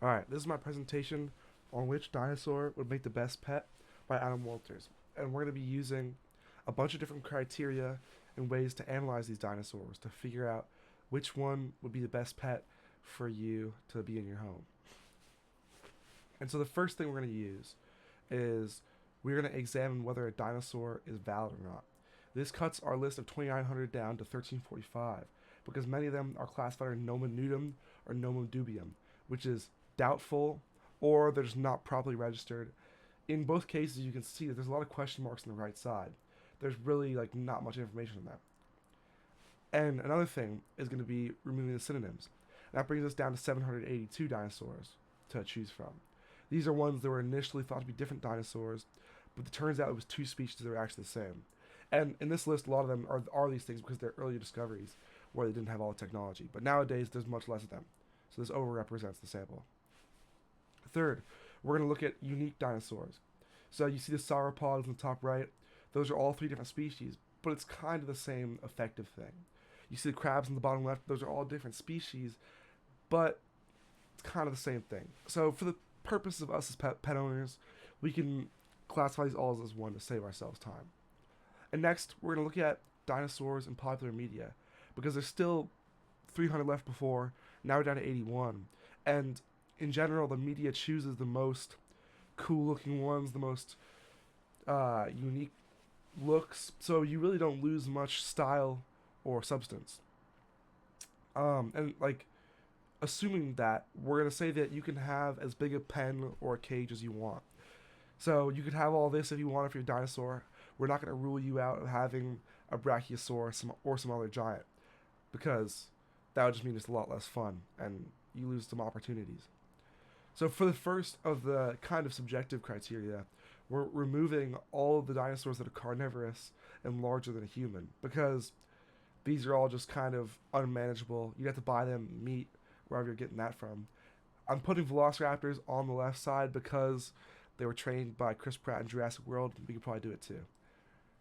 Alright, this is my presentation on which dinosaur would make the best pet by Adam Walters. And we're going to be using a bunch of different criteria and ways to analyze these dinosaurs to figure out which one would be the best pet for you to be in your home. And so the first thing we're going to use is we're going to examine whether a dinosaur is valid or not. This cuts our list of 2,900 down to 1345 because many of them are classified as nomen nudum or nomen dubium, which is doubtful or they're just not properly registered. In both cases, you can see that there's a lot of question marks on the right side. There's really not much information on that. And another thing is going to be removing the synonyms. That brings us down to 782 dinosaurs to choose from. These are ones that were initially thought to be different dinosaurs, but it turns out it was two species that were actually the same. And in this list, a lot of them are these things because they're early discoveries where they didn't have all the technology. But nowadays, there's much less of them. So this overrepresents the sample. Third, we're going to look at unique dinosaurs. So you see the sauropods in the top right. Those are all three different species, but it's kind of the same effective thing. You see the crabs in the bottom left. Those are all different species, but it's kind of the same thing. So for the purpose of us as pet owners, we can classify these all as one to save ourselves time. And next, we're going to look at dinosaurs in popular media because there's still 300 left before. Now we're down to 81. And in general, the media chooses the most cool-looking ones, the most unique looks. So you really don't lose much style or substance. And assuming that, we're going to say that you can have as big a pen or a cage as you want. So you could have all this if you want for your dinosaur. We're not going to rule you out of having a brachiosaur or some other giant because that would just mean it's a lot less fun and you lose some opportunities. So for the first of the kind of subjective criteria, we're removing all of the dinosaurs that are carnivorous and larger than a human because these are all just kind of unmanageable. You have to buy them meat wherever you're getting that from. I'm putting velociraptors on the left side because they were trained by Chris Pratt in Jurassic World. We could probably do it too.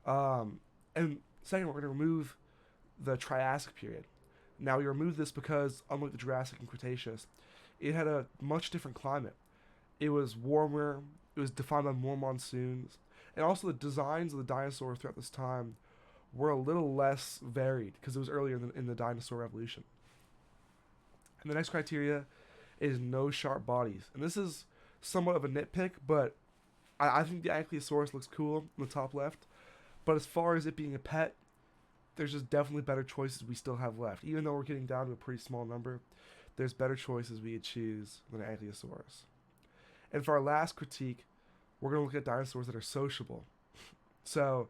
And second, we're going to remove the Triassic period. Now we remove this because, unlike the Jurassic and Cretaceous, it had a much different climate. It was warmer. It was defined by more monsoons, and also the designs of the dinosaurs throughout this time were a little less varied because it was earlier in the dinosaur evolution. And the next criteria is no sharp bodies, and this is somewhat of a nitpick, but I think the Ankylosaurus looks cool in the top left. But as far as it being a pet, there's just definitely better choices we still have left. Even though we're getting down to a pretty small number, there's better choices we could choose than an Ankylosaurus. And for our last critique, we're going to look at dinosaurs that are sociable. So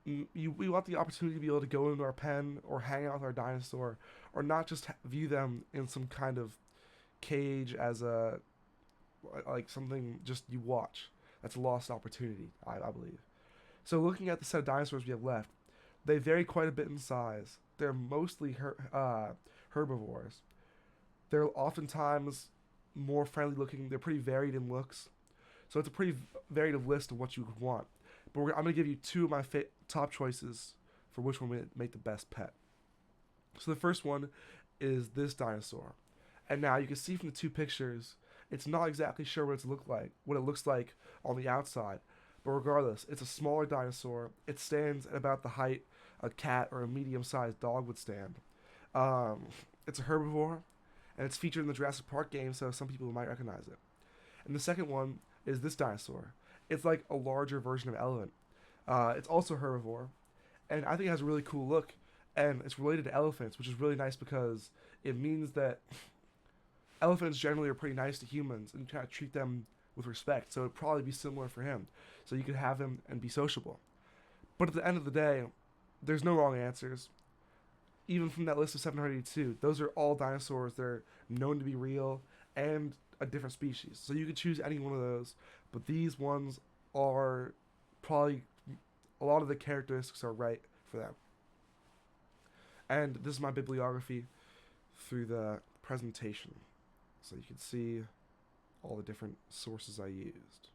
we want the opportunity to be able to go into our pen or hang out with our dinosaur, or not just view them in some kind of cage as something just you watch. That's a lost opportunity, I believe. So looking at the set of dinosaurs we have left, they vary quite a bit in size. They're mostly herbivores. They're oftentimes more friendly looking. They're pretty varied in looks. So it's a pretty varied list of what you would want. But I'm going to give you two of my top choices for which one would make the best pet. So the first one is this dinosaur. And now you can see from the two pictures, it's not exactly sure what it looks like on the outside. But regardless, it's a smaller dinosaur. It stands at about the height a cat or a medium-sized dog would stand. It's a herbivore, and it's featured in the Jurassic Park game, so some people might recognize it. And the second one is this dinosaur. It's like a larger version of elephant. It's also a herbivore, and I think it has a really cool look, and it's related to elephants, which is really nice because it means that elephants generally are pretty nice to humans and kind of treat them with respect, so it'd probably be similar for him. So you could have him and be sociable. But at the end of the day, there's no wrong answers. Even from that list of 782, those are all dinosaurs that are known to be real and a different species. So you could choose any one of those, but these ones are probably a lot of the characteristics are right for them. And this is my bibliography through the presentation. So you can see all the different sources I used.